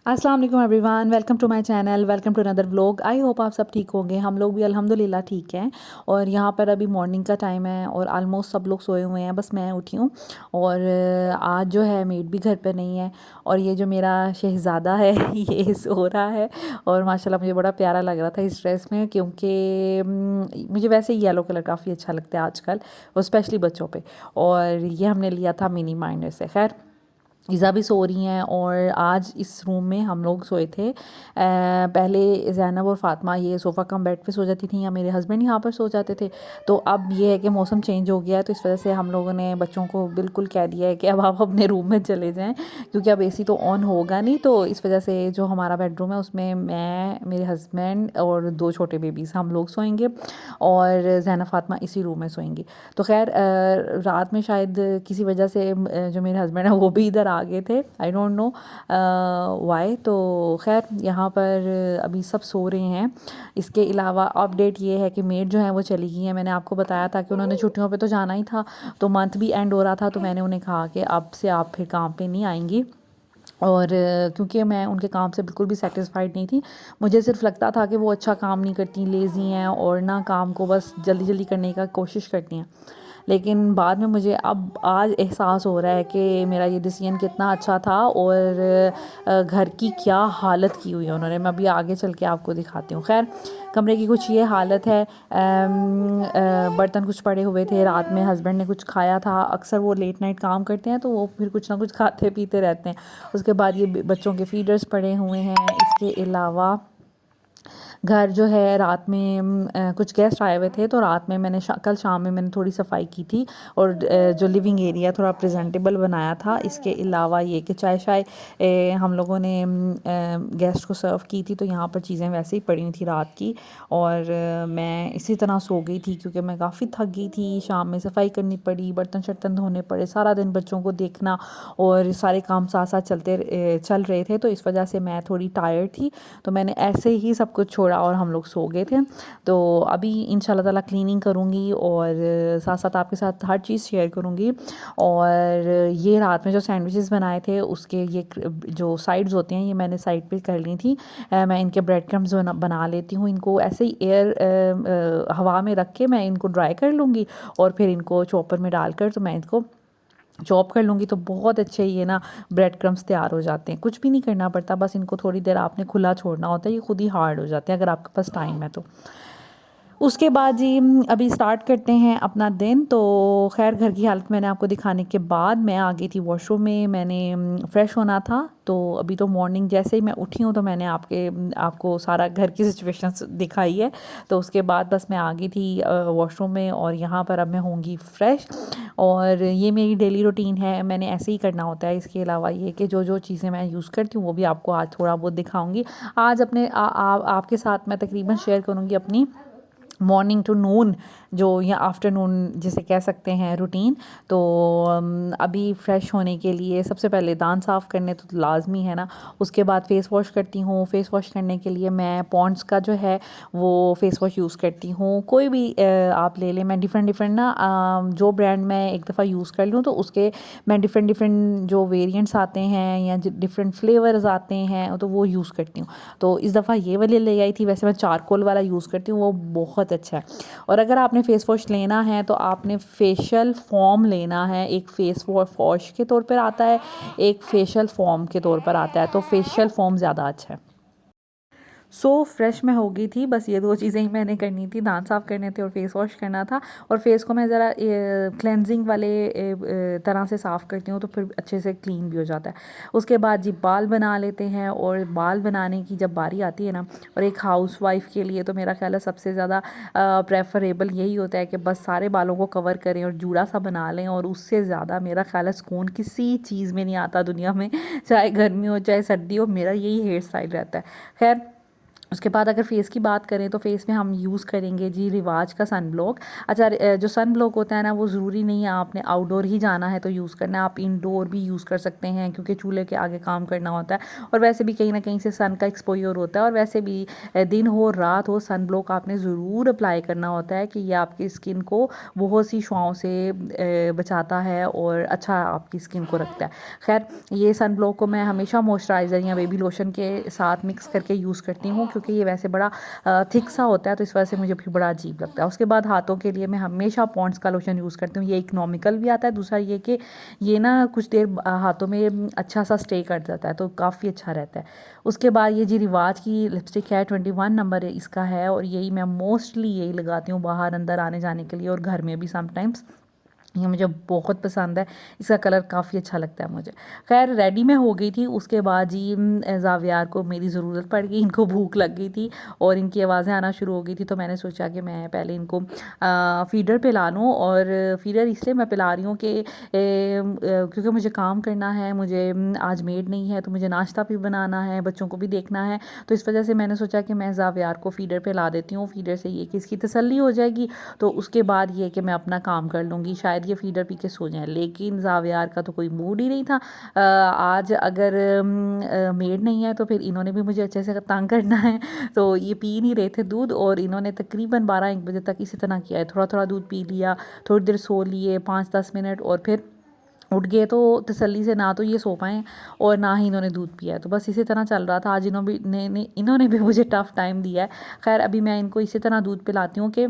अस्सलाम वालेकुम everyone, welcome to my channel, welcome to another vlog. I hope आप सब ठीक होंगे। हम लोग भी अल्हम्दुलिल्लाह ठीक हैं। और यहाँ पर अभी मॉर्निंग का टाइम है और आलमोस्ट सब लोग सोए हुए हैं, बस मैं उठी हूँ। और आज जो है मेड भी घर पर नहीं है। और ये जो मेरा शहज़ादा है ये सो रहा है। और माशाल्लाह मुझे बड़ा प्यारा लग रहा था इस ड्रेस में, क्योंकि मुझे वैसे ही येलो कलर काफ़ी अच्छा लगता है आजकल, और स्पेशली बच्चों पे। और ये हमने लिया था मिनी माइनर से। खैर, ईज़ा भी सो रही हैं और आज इस रूम में हम लोग सोए थे। पहले ज़ैनब और फ़ातिमा ये सोफ़ा कम बेड पे सो जाती थी, या मेरे हस्बैंड यहाँ पर सो जाते थे। तो अब ये है कि मौसम चेंज हो गया है, तो इस वजह से हम लोगों ने बच्चों को बिल्कुल कह दिया है कि अब आप अपने रूम में चले जाएँ, क्योंकि अब एसी तो ऑन होगा नहीं। तो इस वजह से जो हमारा बेडरूम है उसमें मैं, मेरे हस्बैंड और 2 छोटे बेबीज़ हम लोग सोएंगे, और ज़ैनब फ़ातिमा इसी रूम में सोएंगी। तो खैर रात में शायद किसी वजह से जो मेरे हस्बैंड है वो भी इधर आ गए थे, आई डोंट नो व्हाई। तो खैर यहाँ पर अभी सब सो रहे हैं। इसके अलावा अपडेट ये है कि मेड जो है वो चली गई है। मैंने आपको बताया था कि उन्होंने छुट्टियों पे तो जाना ही था, तो मंथ भी एंड हो रहा था, तो मैंने उन्हें कहा कि अब से आप फिर काम पे नहीं आएंगी। और क्योंकि मैं उनके काम से बिल्कुल भी सेटिस्फाइड नहीं थी। मुझे सिर्फ लगता था कि वो अच्छा काम नहीं करती, लेज़ी हैं, और ना काम को बस जल्दी जल्दी करने का कोशिश करती हैं। लेकिन बाद में मुझे अब आज एहसास हो रहा है कि मेरा ये डिसीजन कितना अच्छा था, और घर की क्या हालत की हुई है उन्होंने। मैं अभी आगे चल के आपको दिखाती हूँ। खैर, कमरे की कुछ ये हालत है। बर्तन कुछ पड़े हुए थे, रात में हस्बैंड ने कुछ खाया था। अक्सर वो लेट नाइट काम करते हैं, तो वो फिर कुछ ना कुछ खाते पीते रहते हैं। उसके बाद ये बच्चों के फीडर्स पड़े हुए हैं। इसके अलावा घर जो है, रात में कुछ गेस्ट आए हुए थे, तो रात में मैंने कल शाम में मैंने थोड़ी सफाई की थी, और जो लिविंग एरिया थोड़ा प्रेजेंटेबल बनाया था। इसके अलावा ये कि चाय शाय हम लोगों ने गेस्ट को सर्व की थी, तो यहाँ पर चीज़ें वैसे ही पड़ी हुई थी रात की। और मैं इसी तरह सो गई थी, क्योंकि मैं काफ़ी थक गई थी। शाम में सफाई करनी पड़ी, बर्तन शर्तन धोने पड़े, सारा दिन बच्चों को देखना, और सारे काम साथ साथ चल रहे थे, तो इस वजह से मैं थोड़ी टायर्ड थी। तो मैंने ऐसे ही सब कुछ छोड़ा और हम लोग सो गए थे। तो अभी इंशाल्लाह ताला क्लीनिंग करूँगी, और साथ साथ आपके साथ हर चीज़ शेयर करूँगी। और ये रात में जो सैंडविचेस बनाए थे, उसके ये जो साइड्स होते हैं, ये मैंने साइड पे कर ली थी। मैं इनके ब्रेड क्रम्स बना लेती हूँ। इनको ऐसे ही हवा में रख के मैं इनको ड्राई कर लूँगी, और फिर इनको चॉपर में डालकर तो मैं इनको चॉप कर लूँगी, तो बहुत अच्छे ये ना ब्रेड क्रम्स तैयार हो जाते हैं। कुछ भी नहीं करना पड़ता, बस इनको थोड़ी देर आपने खुला छोड़ना होता है, ये खुद ही हार्ड हो जाते हैं अगर आपके पास टाइम है तो। उसके बाद जी अभी स्टार्ट करते हैं अपना दिन। तो खैर, घर की हालत मैंने आपको दिखाने के बाद मैं आ गई थी वॉशरूम में। मैंने फ़्रेश होना था, तो अभी तो मॉर्निंग जैसे ही मैं उठी हूँ, तो मैंने आपको सारा घर की सिचुएशन दिखाई है। तो उसके बाद बस मैं आ गई थी वॉशरूम में, और यहाँ पर अब मैं होंगी फ़्रेश। और ये मेरी डेली रूटीन है, मैंने ऐसे ही करना होता है। इसके अलावा ये कि जो जो चीज़ें मैं यूज़ करती हूँ वो भी आपको आज थोड़ा बहुत दिखाऊंगी। आज अपने आपके साथ मैं तकरीबन शेयर करूँगी अपनी मॉर्निंग टू नून, जो या आफ्टरनून जिसे कह सकते हैं, रूटीन। तो अभी फ़्रेश होने के लिए सबसे पहले दांत साफ़ करने तो लाजमी है ना। उसके बाद फ़ेस वॉश करती हूँ। फ़ेस वॉश करने के लिए मैं पॉन्ड्स का जो है वो फ़ेस वॉश यूज़ करती हूँ। कोई भी आप ले लें, मैं डिफ़रेंट डिफ़रेंट ना जो ब्रांड मैं एक दफ़ा यूज़ कर लूँ, तो उसके मैं डिफ़रेंट डिफ़रेंट जो वेरिएंट्स आते हैं या डिफ़रेंट फ्लेवर्स आते हैं, तो वो यूज़ करती हूँ। तो इस दफ़ा ये वाली ले आई थी। वैसे मैं चारकोल वाला यूज़ करती हूँ, वो बहुत अच्छा है। और अगर आपने फ़ेस वॉश लेना है, तो आपने फेशियल फ़ोम लेना है। एक फ़ेस वॉश के तौर पर आता है, एक फेशियल फ़ोम के तौर पर आता है। तो फेशियल फ़ोम ज़्यादा अच्छा है। फ्रेश मैं हो गई थी, बस ये 2 चीज़ें ही मैंने करनी थी, दांत साफ़ करने थे और फेस वॉश करना था। और फेस को मैं ज़रा क्लेंजिंग वाले तरह से साफ़ करती हूँ, तो फिर अच्छे से क्लीन भी हो जाता है। उसके बाद जी बाल बना लेते हैं, और बाल बनाने की जब बारी आती है ना, और एक हाउसवाइफ़ के लिए तो मेरा ख़्याल है सबसे ज़्यादा प्रेफरेबल यही होता है कि बस सारे बालों को कवर करें और जूड़ा सा बना लें, और उससे ज़्यादा मेरा ख़्याल है सुकून किसी चीज़ में नहीं आता दुनिया में। चाहे गर्मी हो चाहे सर्दी हो, मेरा यही हेयर स्टाइल रहता है। खैर, उसके बाद अगर फ़ेस की बात करें तो फ़ेस में हम यूज़ करेंगे जी रिवाज का सन ब्लॉक। अच्छा, जो सन ब्लॉक होता है ना, वो ज़रूरी नहीं है आपने आउटडोर ही जाना है तो यूज़ करना है, आप इंडोर भी यूज़ कर सकते हैं क्योंकि चूल्हे के आगे काम करना होता है और वैसे भी कहीं ना कहीं से सन का एक्सपोजर होता है। और वैसे भी दिन हो रात हो सन ब्लॉक आपने ज़रूर अप्लाई करना होता है कि ये आपकी स्किन को बहुत सी शुआओं से बचाता है और अच्छा आपकी स्किन को रखता है। खैर, ये सन ब्लॉक को मैं हमेशा मॉइस्चराइज़र या बेबी लोशन के साथ मिक्स करके यूज़ करती हूँ क्योंकि ये वैसे बड़ा थिक सा होता है तो इस वजह से मुझे भी बड़ा अजीब लगता है। उसके बाद हाथों के लिए मैं हमेशा पॉन्ड्स का लोशन यूज़ करती हूँ। ये इकोनॉमिकल भी आता है, दूसरा ये कि ये ना कुछ देर हाथों में अच्छा सा स्टे कर जाता है तो काफ़ी अच्छा रहता है। उसके बाद ये जी रिवाज की लिपस्टिक है, 21 नंबर इसका है और यही मैं मोस्टली यही लगाती हूँ बाहर अंदर आने जाने के लिए और घर में भी समटाइम्स। ये मुझे बहुत पसंद है, इसका कलर काफ़ी अच्छा लगता है मुझे। खैर, रेडी मैं हो गई थी। उसके बाद जी ज़ावियार को मेरी ज़रूरत पड़ गई, इनको भूख लग गई थी और इनकी आवाज़ें आना शुरू हो गई थी तो मैंने सोचा कि मैं पहले इनको फ़ीडर पिला लूँ। और फ़ीडर इसलिए मैं पिला रही हूँ कि क्योंकि मुझे काम करना है, मुझे आज मेड नहीं है तो मुझे नाश्ता भी बनाना है, बच्चों को भी देखना है, तो इस वजह से मैंने सोचा कि मैं ज़ावियार को फ़ीडर पिला देती हूँ। फ़ीडर से ये कि इसकी तसल्ली हो जाएगी तो उसके बाद ये कि मैं अपना काम कर लूँगी, शायद ये फ़ीडर पी के सो जाएँ। लेकिन ज़ावियार का तो कोई मूड ही नहीं था। आज अगर मेड नहीं है तो फिर इन्होंने भी मुझे अच्छे से तंग करना है तो ये पी नहीं रहे थे दूध और इन्होंने तकरीबन 12-1 बजे तक इसी तरह किया है, थोड़ा थोड़ा दूध पी लिया, थोड़ी देर सो लिए 5-10 मिनट और फिर उठ गए। तो तसल्ली से ना तो ये सो पाएँ और ना ही इन्होंने दूध पिया है, तो बस इसी तरह चल रहा था। आज इन्होंने भी मुझे टफ़ टाइम दिया है। खैर, अभी मैं इनको इसी तरह दूध पिलाती हूँ कि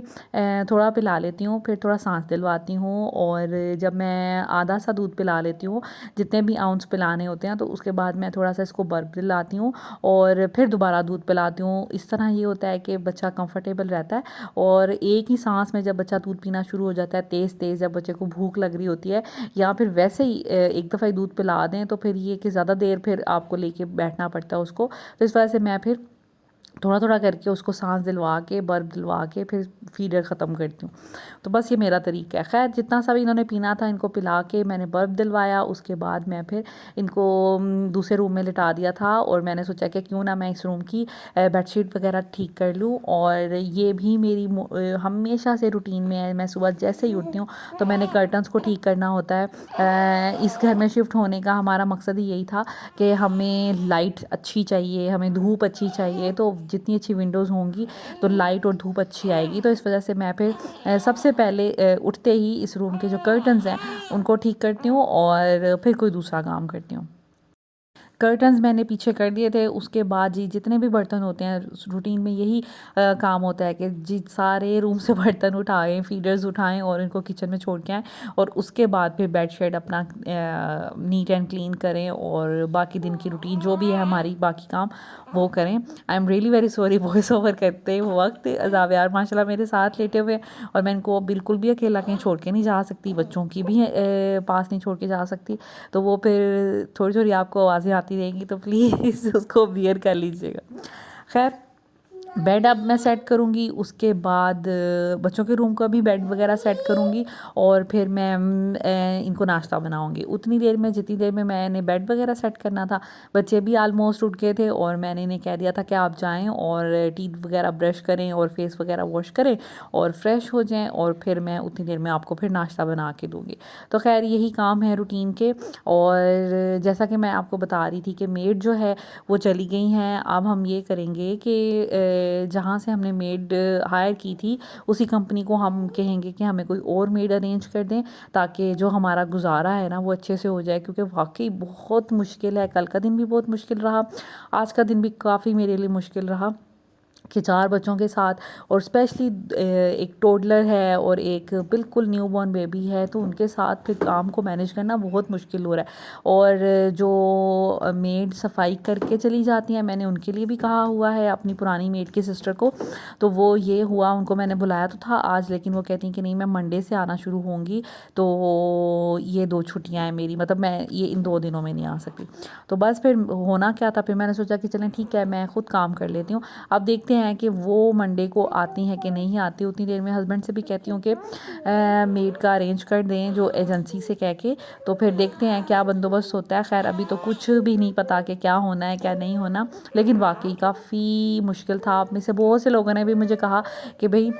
थोड़ा पिला लेती हूँ, फिर थोड़ा सांस दिलवाती हूँ और जब मैं आधा सा दूध पिला लेती हूँ, जितने भी आउंस पिलाने होते हैं, तो उसके बाद मैं थोड़ा सा इसको बर्फ दिलाती हूँ और फिर दोबारा दूध पिलाती हूँ। इस तरह ये होता है कि बच्चा कंफर्टेबल रहता है और एक ही सांस में जब बच्चा दूध पीना शुरू हो जाता है तेज़ तेज़, जब बच्चे को भूख लग रही होती है या फिर वैसे ही एक दफ़ा ही दूध पिला दें तो फिर ये कि ज़्यादा देर फिर आपको लेके बैठना पड़ता है उसको, तो इस वजह से मैं फिर थोड़ा थोड़ा करके उसको सांस दिलवा के बर्फ दिलवा के फिर फीडर ख़त्म करती हूँ। तो बस ये मेरा तरीका है। खैर, जितना सा भी इन्होंने पीना था इनको पिला के मैंने बर्फ दिलवाया। उसके बाद मैं फिर इनको दूसरे रूम में लिटा दिया था और मैंने सोचा कि क्यों ना मैं इस रूम की बेडशीट वगैरह ठीक कर लूँ। और ये भी मेरी हमेशा से रूटीन में है, मैं सुबह जैसे ही उठती हूँ तो मैंने कर्टन्स को ठीक करना होता है। इस घर में शिफ्ट होने का हमारा मकसद ही यही था कि हमें लाइट अच्छी चाहिए, हमें धूप अच्छी चाहिए, तो जितनी अच्छी विंडोज़ होंगी तो लाइट और धूप अच्छी आएगी। तो इस वजह से मैं फिर सबसे पहले उठते ही इस रूम के जो कर्टन्स हैं उनको ठीक करती हूँ और फिर कोई दूसरा काम करती हूँ। कर्टन्स मैंने पीछे कर दिए थे। उसके बाद जी जितने भी बर्तन होते हैं रूटीन में यही काम होता है कि जी सारे रूम से बर्तन उठाएं, फीडर्स उठाएं और इनको किचन में छोड़ के आएँ और उसके बाद फिर बेड शेड अपना नीट एंड क्लीन करें और बाकी दिन की रूटीन जो भी है हमारी बाकी काम वो करें। I am really very sorry voice over करते वक्त। ज़ावियार माशाल्लाह मेरे साथ लेटे हुए और मैं इनको बिल्कुल भी अकेला कहीं छोड़ के नहीं जा सकती, बच्चों की भी पास नहीं छोड़ के जा सकती, तो वो फिर थोड़ी थोड़ी आपको आवाज़ें आती रहेंगी तो प्लीज़ उसको बियर कर लीजिएगा। खैर, बेड अब मैं सेट करूँगी, उसके बाद बच्चों के रूम का भी बेड वगैरह सेट करूँगी और फिर मैं इनको नाश्ता बनाऊँगी। उतनी देर में जितनी देर में मैंने बेड वगैरह सेट करना था बच्चे भी आलमोस्ट उठ गए थे और मैंने इन्हें कह दिया था कि आप जाएं और टीथ वगैरह ब्रश करें और फेस वगैरह वॉश करें और फ्रेश हो जाएं और फिर मैं उतनी देर में आपको फिर नाश्ता बना के दूँगी। तो खैर, यही काम है रूटीन के। और जैसा कि मैं आपको बता रही थी कि मेड जो है वो चली गई हैं। अब हम ये करेंगे कि जहाँ से हमने मेड हायर की थी उसी कंपनी को हम कहेंगे कि हमें कोई और मेड अरेंज कर दें ताकि जो हमारा गुजारा है ना वो अच्छे से हो जाए, क्योंकि वाकई बहुत मुश्किल है। कल का दिन भी बहुत मुश्किल रहा, आज का दिन भी काफ़ी मेरे लिए मुश्किल रहा कि 4 बच्चों के साथ और स्पेशली एक टोडलर है और एक बिल्कुल न्यूबॉर्न बेबी है, तो उनके साथ फिर काम को मैनेज करना बहुत मुश्किल हो रहा है। और जो मेड सफाई करके चली जाती हैं, मैंने उनके लिए भी कहा हुआ है अपनी पुरानी मेड की सिस्टर को, तो वो ये हुआ उनको मैंने बुलाया तो था आज, लेकिन वो कहती हैं कि नहीं मैं मंडे से आना शुरू होंगी, तो ये 2 छुट्टियाँ हैं मेरी, मतलब मैं ये इन 2 दिनों में नहीं आ सकती। तो बस फिर होना क्या था, फिर मैंने सोचा कि चलें ठीक है मैं ख़ुद काम कर लेती हूँ। अब देखते देखते हैं कि वो मंडे को आती हैं कि नहीं आती। उतनी देर में हस्बैंड से भी कहती हूँ कि मेड का अरेंज कर दें जो एजेंसी से कह के, तो फिर देखते हैं क्या बंदोबस्त होता है। खैर अभी तो कुछ भी नहीं पता कि क्या होना है क्या नहीं होना, लेकिन वाकई काफ़ी मुश्किल था। आप में से बहुत से लोगों ने भी मुझे कहा कि भाई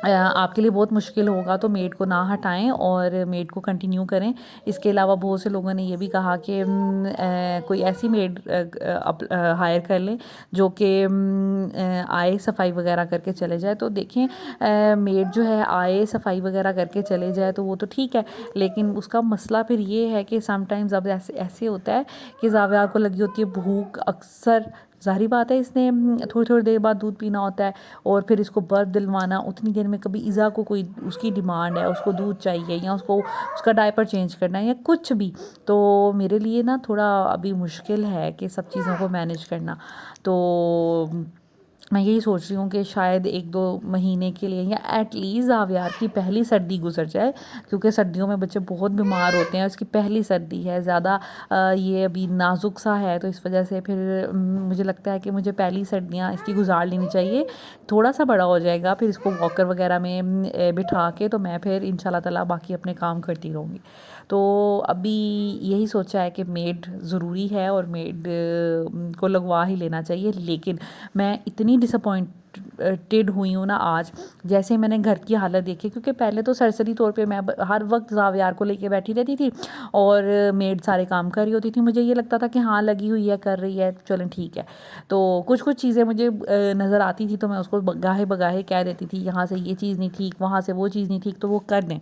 आपके लिए बहुत मुश्किल होगा तो मेड को ना हटाएं और मेड को कंटिन्यू करें। इसके अलावा बहुत से लोगों ने ये भी कहा कि कोई ऐसी मेड हायर कर लें जो कि आए सफाई वगैरह करके चले जाए। तो देखें मेड जो है आए सफाई वगैरह करके चले जाए तो वो तो ठीक है, लेकिन उसका मसला फिर ये है कि समटाइम्स अब ऐसे ऐसे होता है कि ज़ावियार को लगी होती है भूख। अक्सर ज़ाहिर बात है इसने थोड़ी थोड़ी देर बाद दूध पीना होता है और फिर इसको बर्थ दिलवाना, उतनी देर में कभी इज़ा को कोई उसकी डिमांड है, उसको दूध चाहिए या उसको उसका डायपर चेंज करना है या कुछ भी, तो मेरे लिए ना थोड़ा अभी मुश्किल है कि सब चीज़ों को मैनेज करना। तो मैं यही सोच रही हूँ कि शायद 1-2 महीने के लिए या एटलीस्ट ज़ावियार की पहली सर्दी गुजर जाए, क्योंकि सर्दियों में बच्चे बहुत बीमार होते हैं। उसकी पहली सर्दी है, ज़्यादा ये अभी नाजुक सा है, तो इस वजह से फिर मुझे लगता है कि मुझे पहली सर्दियाँ इसकी गुजार लेनी चाहिए। थोड़ा सा बड़ा हो जाएगा फिर इसको वॉकर वगैरह में बिठा के तो मैं फिर इंशाल्लाह ताला बाकी अपने काम करती रहूँगी। तो अभी यही सोचा है कि मेड ज़रूरी है और मेड को लगवा ही लेना चाहिए। लेकिन मैं इतनी डिसअपॉइंटेड हुई हूँ ना आज, जैसे मैंने घर की हालत देखी, क्योंकि पहले तो सरसरी तौर पे मैं हर वक्त ज़ावियार को लेके बैठी रहती थी और मेड सारे काम कर रही होती थी। मुझे ये लगता था कि हाँ लगी हुई है कर रही है चलें ठीक है। तो कुछ कुछ चीज़ें मुझे नज़र आती थी तो मैं उसको गाहे बगाहे कह देती थी, यहाँ से ये चीज़ नहीं ठीक, वहाँ से वो चीज़ नहीं ठीक, तो वो कर दें।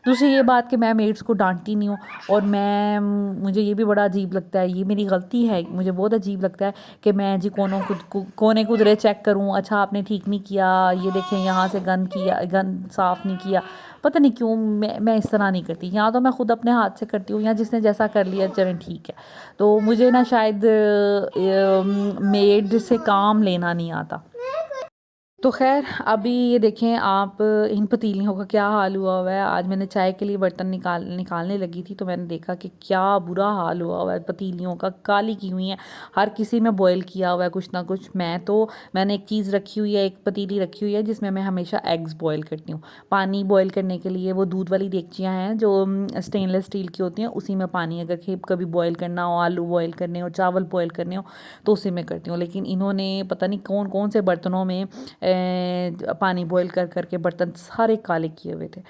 दूसरी ये बात कि मैं मेड्स को डांटती नहीं हूँ और मैं मुझे ये भी बड़ा अजीब लगता है, ये मेरी गलती है, मुझे बहुत अजीब लगता है कि मैं जी कोने कुदरे चेक करूँ, अच्छा आपने ठीक नहीं किया, ये देखें यहाँ से गंद साफ़ नहीं किया। पता नहीं क्यों मैं इस तरह नहीं करती, या तो मैं खुद अपने हाथ से करती हूँ या जिसने जैसा कर लिया चलें ठीक है। तो मुझे ना शायद मेड से काम लेना नहीं आता। तो ख़ैर अभी ये देखें आप इन पतीलियों का क्या हाल हुआ है। आज मैंने चाय के लिए बर्तन निकालने लगी थी तो मैंने देखा कि क्या बुरा हाल हुआ है पतीलियों का, काली की हुई हैं, हर किसी में बॉयल किया हुआ है कुछ ना कुछ। मैंने एक चीज़ रखी हुई है, एक पतीली रखी हुई है जिसमें मैं हमेशा एग्स बॉयल करती हूँ। पानी बॉयल करने के लिए वो दूध वाली देगचियाँ हैं जो स्टेनलेस स्टील की होती हैं, उसी में पानी अगर कभी बॉयल करना हो, आलू बॉयल करने हो, चावल बॉयल करने हो तो उसी में करती हूँ। लेकिन इन्होंने पता नहीं कौन कौन से बर्तनों में पानी बॉईल कर करके बर्तन सारे काले किए हुए थे।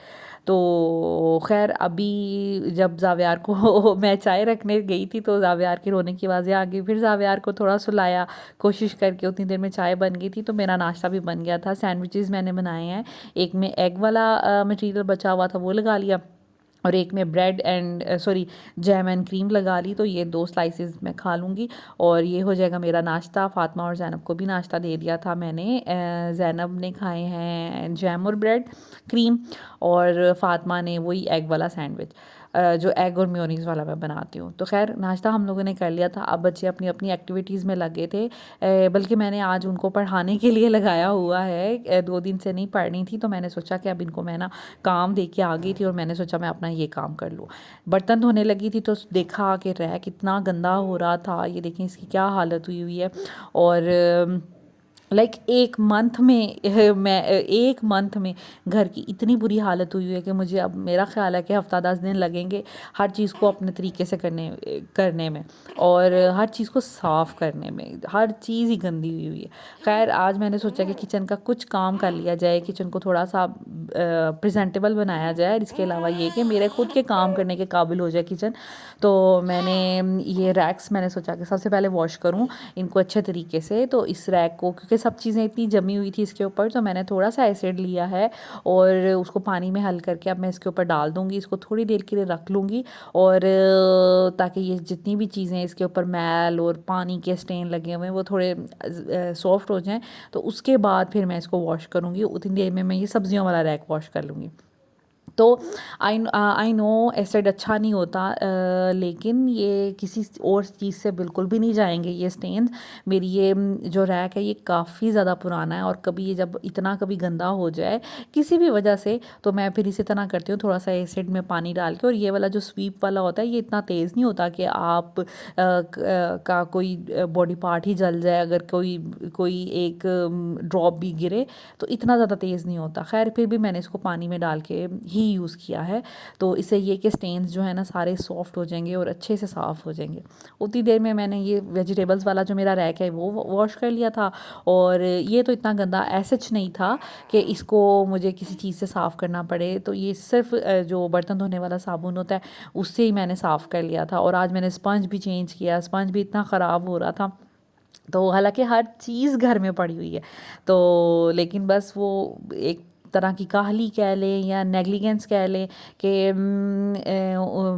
तो खैर अभी जब ज़ावियार को मैं चाय रखने गई थी तो ज़ावियार की रोने की आवाज़ें आ गई। फिर ज़ावियार को थोड़ा सुलाया कोशिश करके, उतनी देर में चाय बन गई थी तो मेरा नाश्ता भी बन गया था। सैंडविचेस मैंने बनाए हैं, एक में एग वाला मटेरियल बचा हुआ था वो लगा लिया और एक में bread and sorry jam and cream लगा ली। तो ये 2 स्लाइसेस मैं खा लूँगी और ये हो जाएगा मेरा नाश्ता। फ़ातिमा और ज़ैनब को भी नाश्ता दे दिया था मैंने। ज़ैनब ने खाए हैं जैम और ब्रेड क्रीम और फ़ातिमा ने वही एग वाला सैंडविच जो एग और मेयोनीज़ वाला मैं बनाती हूँ। तो खैर नाश्ता हम लोगों ने कर लिया था। अब बच्चे अपनी अपनी एक्टिविटीज़ में लगे थे, बल्कि मैंने आज उनको पढ़ाने के लिए लगाया हुआ है। 2 दिन से नहीं पढ़नी थी तो मैंने सोचा कि अब इनको मैं ना काम दे के आ गई थी और मैंने सोचा मैं अपना ये काम कर लूँ। बर्तन धोने लगी थी तो देखा कि रैक कितना गंदा हो रहा था। ये देखें इसकी क्या हालत हुई हुई है। और लाइक एक मंथ में मैं 1 मंथ में घर की इतनी बुरी हालत हुई है कि मुझे अब मेरा ख़्याल है कि हफ़्ता 10 दिन लगेंगे हर चीज़ को अपने तरीके से करने में और हर चीज़ को साफ़ करने में। हर चीज़ ही गंदी हुई हुई है। खैर आज मैंने सोचा कि किचन का कुछ काम कर लिया जाए, किचन को थोड़ा सा प्रेजेंटेबल बनाया जाए। इसके अलावा ये कि मेरे खुद के काम करने के काबिल हो जाए किचन। तो मैंने ये रैक्स मैंने सोचा कि सबसे पहले वॉश करूँ इनको अच्छे तरीके से। तो इस रैक को, क्योंकि सब चीज़ें इतनी जमी हुई थी इसके ऊपर, तो मैंने थोड़ा सा एसिड लिया है और उसको पानी में हल करके अब मैं इसके ऊपर डाल दूँगी। इसको थोड़ी देर के लिए रख लूँगी और ताकि ये जितनी भी चीज़ें इसके ऊपर मैल और पानी के स्टेन लगे हुए हैं वो थोड़े सॉफ्ट हो जाएं। तो उसके बाद फिर मैं इसको वॉश करूँगी। उतनी देर में मैं ये सब्जियों वाला रैक वॉश कर लूँगी। तो आई नो एसिड अच्छा नहीं होता, लेकिन ये किसी और चीज़ से बिल्कुल भी नहीं जाएंगे ये स्टेन्स। मेरी ये जो रैक है ये काफ़ी ज़्यादा पुराना है, और कभी ये जब इतना कभी गंदा हो जाए किसी भी वजह से, तो मैं फिर इसी तरह करती हूँ, थोड़ा सा एसिड में पानी डाल के। और ये वाला जो स्वीप वाला होता है ये इतना तेज़ नहीं होता कि आप का कोई बॉडी पार्ट ही जल जाए अगर कोई कोई एक ड्रॉप भी गिरे, तो इतना ज़्यादा तेज़ नहीं होता। खैर फिर भी मैंने इसको पानी में डाल के ही यूज़ किया है, तो इससे ये कि स्टेन्स जो है ना सारे सॉफ्ट हो जाएंगे और अच्छे से साफ़ हो जाएंगे। उतनी देर में मैंने ये वेजिटेबल्स वाला जो मेरा रैक है वो वॉश कर लिया था। और ये तो इतना गंदा ऐसच नहीं था कि इसको मुझे किसी चीज़ से साफ़ करना पड़े, तो ये सिर्फ जो बर्तन धोने वाला साबुन होता है उससे ही मैंने साफ़ कर लिया था। और आज मैंने स्पंज भी चेंज किया, स्पंज भी इतना ख़राब हो रहा था, तो हालांकि हर चीज़ घर में पड़ी हुई है, तो लेकिन बस वो एक तरह की काहली कह लें या नेग्लिजेंस कह लें कि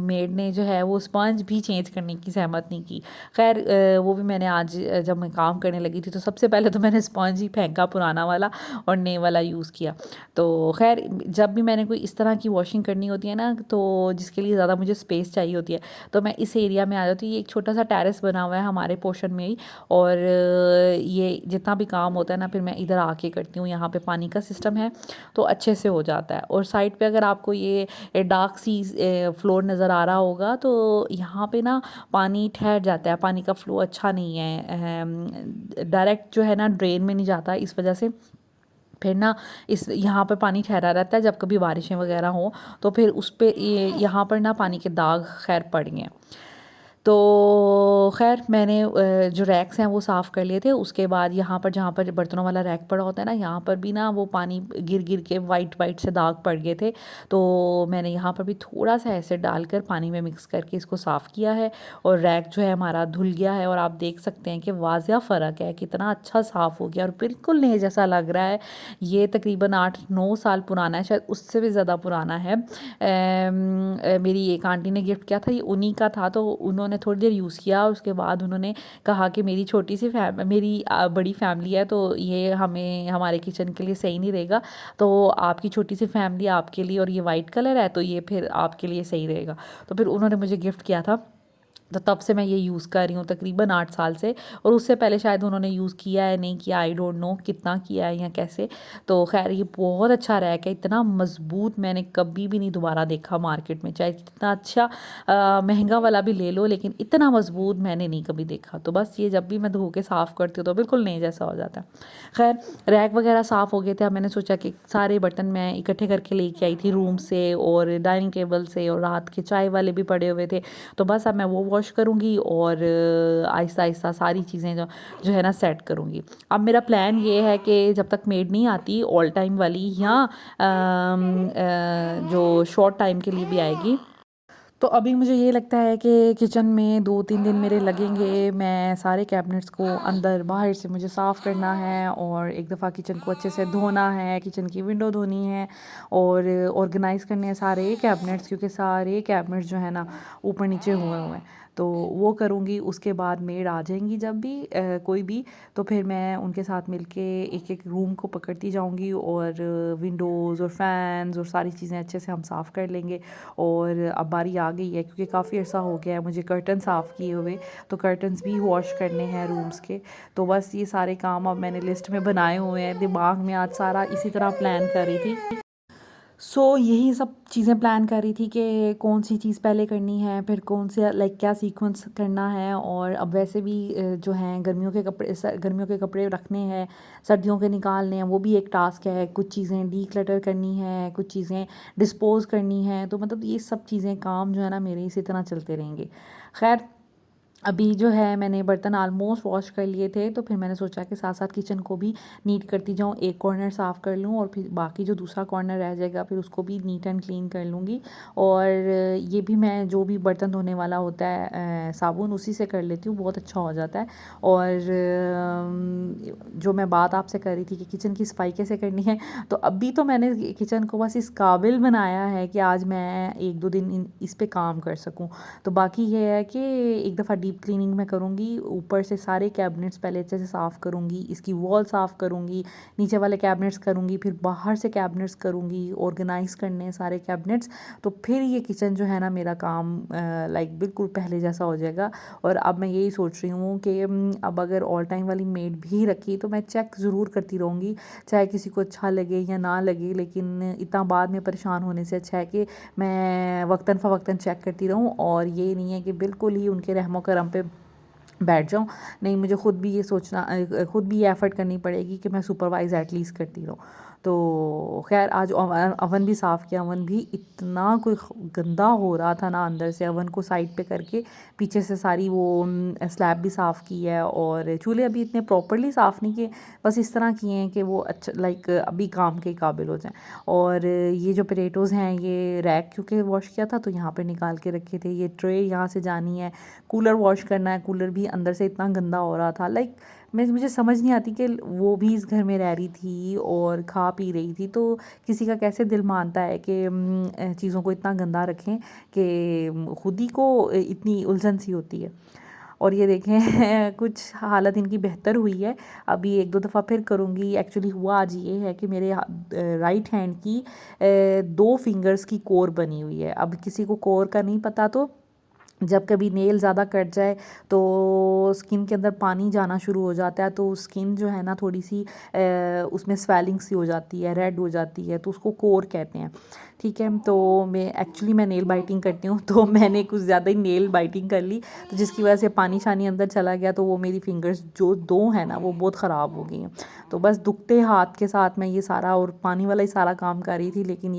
मेड ने जो है वो स्पंज भी चेंज करने की सहमत नहीं की। खैर वो भी मैंने आज जब मैं काम करने लगी थी तो सबसे पहले तो मैंने स्पंज ही फेंका पुराना वाला और नए वाला यूज़ किया। तो खैर जब भी मैंने कोई इस तरह की वॉशिंग करनी होती है ना, तो जिसके लिए ज़्यादा मुझे स्पेस चाहिए होती है, तो मैं इस एरिया में आ जाती हूँ। ये एक छोटा सा टेरेस बना हुआ है हमारे पोर्शन में ही, और ये जितना भी काम होता है ना फिर मैं इधर आके करती हूँ। यहाँ पे पानी का सिस्टम है तो अच्छे से हो जाता है। और साइड पे अगर आपको ये डार्क सी फ्लोर नज़र आ रहा होगा, तो यहाँ पे ना पानी ठहर जाता है, पानी का फ्लो अच्छा नहीं है, डायरेक्ट जो है ना ड्रेन में नहीं जाता, इस वजह से फिर ना इस यहाँ पर पानी ठहरा रहता है। जब कभी बारिशें वगैरह हों तो फिर उस पर यहाँ पर ना पानी के दाग खैर पड़ गए। तो खैर मैंने जो रैक्स हैं वो साफ़ कर लिए थे। उसके बाद यहाँ पर जहाँ पर बर्तनों वाला रैक पड़ा होता है ना, यहाँ पर भी ना वो पानी गिर गिर के वाइट वाइट से दाग पड़ गए थे, तो मैंने यहाँ पर भी थोड़ा सा एसिड डालकर पानी में मिक्स करके इसको साफ़ किया है। और रैक जो है हमारा धुल गया है, और आप देख सकते हैं कि वाज़िया फ़र्क है, कितना अच्छा साफ़ हो गया और बिल्कुल नए जैसा लग रहा है। ये तकरीबन 8-9 साल पुराना है, शायद उससे भी ज़्यादा पुराना है। मेरी एक आंटी ने गिफ्ट किया था, ये उन्हीं का था, तो उन्होंने थोड़ी देर यूज़ किया। उसके बाद उन्होंने कहा कि मेरी छोटी सी मेरी बड़ी फैमिली है, तो ये हमें हमारे किचन के लिए सही नहीं रहेगा, तो आपकी छोटी सी फैमिली आपके लिए और ये वाइट कलर है तो ये फिर आपके लिए सही रहेगा। तो फिर उन्होंने मुझे गिफ्ट किया था, तो तब से मैं ये यूज़ कर रही हूँ तकरीबन 8 साल से। और उससे पहले शायद उन्होंने यूज़ किया है नहीं किया, आई डोंट नो कितना किया है या कैसे। तो खैर ये बहुत अच्छा रैक है, इतना मज़बूत मैंने कभी भी नहीं दोबारा देखा मार्केट में, चाहे कितना अच्छा महंगा वाला भी ले लो, लेकिन इतना मज़बूत मैंने नहीं कभी देखा। तो बस ये जब भी मैं धो के साफ़ करती हूँ तो बिल्कुल नए जैसा हो जाता है। खैर रैक वगैरह साफ़ हो गए थे। अब मैंने सोचा कि सारे बर्तन मैं इकट्ठे करके लेके आई थी रूम से और डाइनिंग टेबल से, और रात के चाय वाले भी पड़े हुए थे, तो बस अब मैं वो वॉश करूँगी और आहिस्ता आहिस्ता सारी चीज़ें जो जो है ना सेट करूँगी। अब मेरा प्लान ये है कि जब तक मेड नहीं आती ऑल टाइम वाली, या जो शॉर्ट टाइम के लिए भी आएगी, तो अभी मुझे ये लगता है कि किचन में 2-3 दिन मेरे लगेंगे। मैं सारे कैबिनेट्स को अंदर बाहर से मुझे साफ़ करना है, और एक दफ़ा किचन को अच्छे से धोना है, किचन की विंडो धोनी है, और ऑर्गेनाइज़ करने हैं सारे कैबिनेट्स, क्योंकि सारे कैबिनेट्स जो है ना ऊपर नीचे हुए हुए हैं, तो वो करूँगी। उसके बाद मेड आ जाएंगी जब भी कोई भी, तो फिर मैं उनके साथ मिलके एक एक रूम को पकड़ती जाऊँगी, और विंडोज़ और फैन्स और सारी चीज़ें अच्छे से हम साफ़ कर लेंगे। और अब बारी आ गई है, क्योंकि काफ़ी अर्सा हो गया है मुझे कर्टन साफ़ किए हुए, तो कर्टन्स भी वॉश करने हैं रूम्स के। तो बस ये सारे काम अब मैंने लिस्ट में बनाए हुए हैं, दिमाग में आज सारा इसी तरह प्लान कर रही थी। यही सब चीज़ें प्लान कर रही थी कि कौन सी चीज़ पहले करनी है, फिर कौन से लाइक क्या सीक्वेंस करना है। और अब वैसे भी जो हैं गर्मियों के कपड़े रखने हैं, सर्दियों के निकालने हैं, वो भी एक टास्क है। कुछ चीज़ें डीक्लटर करनी है, कुछ चीज़ें डिस्पोज करनी है, तो मतलब ये सब चीज़ें काम जो है ना मेरे इसी तरह चलते रहेंगे। खैर अभी जो है मैंने बर्तन ऑलमोस्ट वॉश कर लिए थे, तो फिर मैंने सोचा कि साथ साथ किचन को भी नीट करती जाऊँ, एक कॉर्नर साफ़ कर लूँ और फिर बाकी जो दूसरा कॉर्नर रह जाएगा फिर उसको भी नीट एंड क्लीन कर लूँगी। और ये भी मैं जो भी बर्तन धोने वाला होता है साबुन उसी से कर लेती हूँ, बहुत अच्छा हो जाता है। और जो मैं बात आपसे कर रही थी कि किचन की सफाई कैसे करनी है, तो अभी तो मैंने किचन को बस इस काबिल बनाया है कि आज मैं 1-2 दिन इस पे काम कर सकूँ। तो बाकी ये है कि एक दफ़ा डीप क्लीनिंग मैं करूँगी। ऊपर से सारे कैबिनेट्स पहले अच्छे से साफ़ करूँगी, इसकी वॉल साफ़ करूँगी, नीचे वाले कैबिनेट्स करूँगी, फिर बाहर से कैबिनेट्स करूँगी, ऑर्गेनाइज़ करने हैं सारे कैबिनेट्स। तो फिर ये किचन जो है ना मेरा काम लाइक बिल्कुल पहले जैसा हो जाएगा। और अब मैं यही सोच रही हूँ कि अब अगर ऑल टाइम वाली मेड भी रखी तो मैं चेक ज़रूर करती रहूँगी, चाहे किसी को अच्छा लगे या ना लगे, लेकिन इतना बाद में परेशान होने से अच्छा है कि मैं वक्तन फ़वक्तन चेक करती रहूँ। और ये नहीं है कि बिल्कुल ही उनके रहमो करम पे बैठ जाऊँ। नहीं, मुझे ख़ुद भी ये सोचना ख़ुद भी ये एफ़र्ट करनी पड़ेगी कि मैं सुपरवाइज़ एटलीस्ट करती रहूँ। तो ख़ैर आज अवन भी साफ़ किया। अवन भी इतना कोई गंदा हो रहा था ना अंदर से। अवन को साइड पे करके पीछे से सारी वो स्लैब भी साफ़ की है, और चूल्हे अभी इतने प्रॉपर्ली साफ़ नहीं किए, बस इस तरह किए हैं कि वो अच्छा लाइक अभी काम के काबिल हो जाएँ। और ये जो पोटैटोज़ हैं ये रैक क्योंकि वॉश किया था तो यहाँ पे निकाल के रखे थे। ये ट्रे यहाँ से जानी है, कूलर वॉश करना है। कूलर भी अंदर से इतना गंदा हो रहा था, लाइक मुझे समझ नहीं आती कि वो भी इस घर में रह रही थी और खा पी रही थी, तो किसी का कैसे दिल मानता है कि चीज़ों को इतना गंदा रखें कि खुद ही को इतनी उलझन सी होती है। और ये देखें कुछ हालत इनकी बेहतर हुई है, अभी एक दो दफ़ा फिर करूँगी। एक्चुअली हुआ आज ये है कि मेरे राइट हैंड की 2 फिंगर्स की कोर बनी हुई है। अब किसी को कोर का नहीं पता, तो जब कभी नेल ज़्यादा कट जाए तो स्किन के अंदर पानी जाना शुरू हो जाता है, तो स्किन जो है ना थोड़ी सी उसमें स्वेलिंग सी हो जाती है, रेड हो जाती है, तो उसको कोर कहते हैं। ठीक है, तो मैं नेल बाइटिंग करती हूँ, तो मैंने कुछ ज़्यादा ही नेल बाइटिंग कर ली, तो जिसकी वजह से पानी शानी अंदर चला गया, तो वो मेरी फिंगर्स जो 2 हैं ना वो बहुत ख़राब हो गई हैं। तो बस दुखते हाथ के साथ मैं ये सारा और पानी वाला ही सारा काम कर रही थी, लेकिन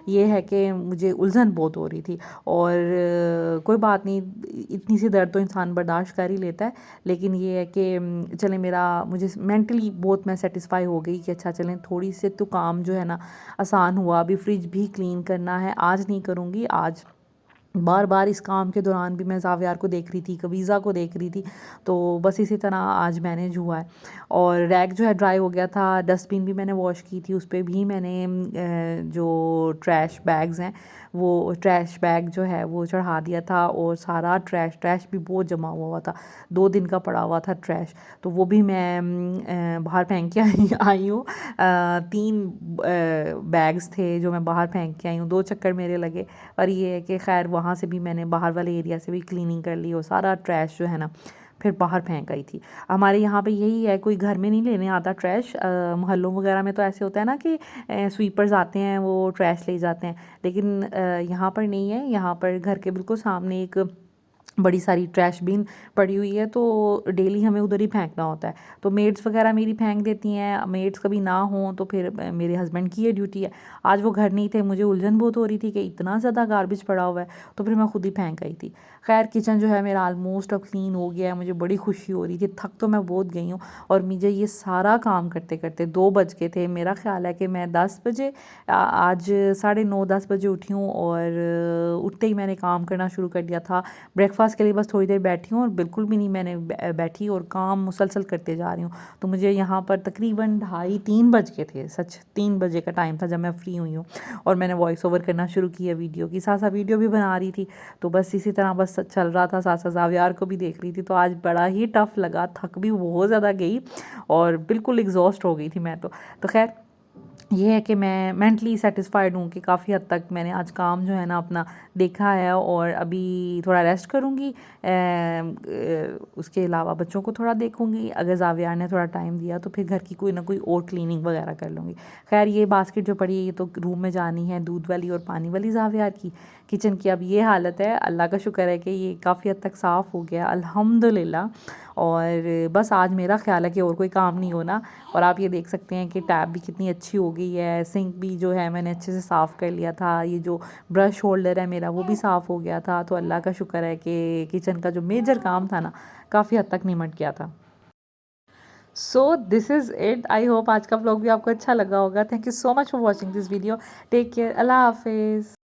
ये है कि मुझे उलझन बहुत हो रही थी। और कोई बात नहीं, इतनी सी दर्द तो इंसान बर्दाश्त कर ही लेता है, लेकिन ये है कि चले मुझे मेंटली बहुत मैं सेटिस्फाई हो गई कि अच्छा चलें थोड़ी से तो काम जो है ना आसान हुआ। अभी फ्रिज भी क्लीन करना है, आज नहीं करूँगी। आज बार बार इस काम के दौरान भी मैं ज़ावियार को देख रही थी, कवीज़ा को देख रही थी, तो बस इसी तरह आज मैनेज हुआ है। और रैक जो है ड्राई हो गया था, डस्टबिन भी मैंने वॉश की थी, उस पे भी मैंने जो ट्रैश बैग्स हैं वो ट्रैश बैग जो है वो चढ़ा दिया था। और सारा ट्रैश भी बहुत जमा हुआ था, 2 दिन का पड़ा हुआ था ट्रैश, तो वो भी मैं बाहर फेंक के आई हूँ। 3 बैग्स थे जो मैं बाहर फेंक के आई हूँ, 2 चक्कर मेरे लगे। पर ये है कि खैर वहाँ से भी मैंने बाहर वाले एरिया से भी क्लीनिंग कर ली, और सारा ट्रैश जो है ना फिर बाहर फेंक आई थी। हमारे यहाँ पे यही है, कोई घर में नहीं लेने आता ट्रैश। मोहल्लों वगैरह में तो ऐसे होता है ना कि स्वीपर्स आते हैं वो ट्रैश ले जाते हैं, लेकिन यहाँ पर नहीं है। यहाँ पर घर के बिल्कुल सामने एक बड़ी सारी ट्रैश बिन पड़ी हुई है, तो डेली हमें उधर ही फेंकना होता है। तो मेड्स वगैरह मेरी फेंक देती हैं, मेड्स कभी ना हों तो फिर मेरे हस्बैंड की ये ड्यूटी है। आज वो घर नहीं थे, मुझे उलझन बहुत हो रही थी कि इतना ज़्यादा गार्बेज पड़ा हुआ है, तो फिर मैं खुद ही फेंक आई थी। खैर किचन जो है मेरा ऑलमोस्ट अब क्लीन हो गया है, मुझे बड़ी खुशी हो रही थी। थक तो मैं बहुत गई हूँ, और मुझे ये सारा काम करते करते 2 बज गए थे। मेरा ख्याल है कि मैं 10 बजे आज 9:30-10 बजे उठी हूँ, और उठते ही मैंने काम करना शुरू कर दिया था। ब्रेकफास्ट के लिए बस थोड़ी देर बैठी हूँ, और बिल्कुल भी नहीं मैंने बैठी, और काम मुसलसल करते जा रही हूँ। तो मुझे यहाँ पर तकरीबन 2:30-3 बज गए थे, सच 3 बजे का टाइम था जब मैं फ्री हुई हूँ। और मैंने वॉइस ओवर करना शुरू किया वीडियो की, साथ साथ वीडियो भी बना रही थी। तो बस इसी तरह बस चल रहा था, साथ साथ ज़ावियार को भी देख रही थी। तो आज बड़ा ही टफ़ लगा, थक भी बहुत ज़्यादा गई, और बिल्कुल एग्जॉस्ट हो गई थी मैं तो खैर ये है कि मैं मेंटली सेटिस्फाइड हूँ कि काफ़ी हद तक मैंने आज काम जो है ना अपना देखा है, और अभी थोड़ा रेस्ट करूँगी। उसके अलावा बच्चों को थोड़ा देखूँगी, अगर ज़ावियार ने थोड़ा टाइम दिया तो फिर घर की कोई ना कोई और क्लीनिंग वगैरह कर लूँगी। खैर ये बास्केट जो पड़ी है ये तो रूम में जानी है, दूध वाली और पानी वाली ज़ावियार की। किचन की अब ये हालत है, अल्लाह का शुक्र है कि ये काफ़ी हद तक साफ़ हो गया अल्हम्दुलिल्लाह। और बस आज मेरा ख्याल है कि और कोई काम नहीं होना। और आप ये देख सकते हैं कि टैब भी कितनी अच्छी हो गई है, सिंक भी जो है मैंने अच्छे से साफ़ कर लिया था, ये जो ब्रश होल्डर है मेरा वो भी साफ़ हो गया था। तो अल्लाह का शुक्र है कि किचन का जो मेजर काम था ना काफ़ी हद तक निमट गया था। So this is it, I hope आज का व्लॉग भी आपको अच्छा लगा होगा। Thank you so much for watching this video. Take care, अल्लाह हाफिज़।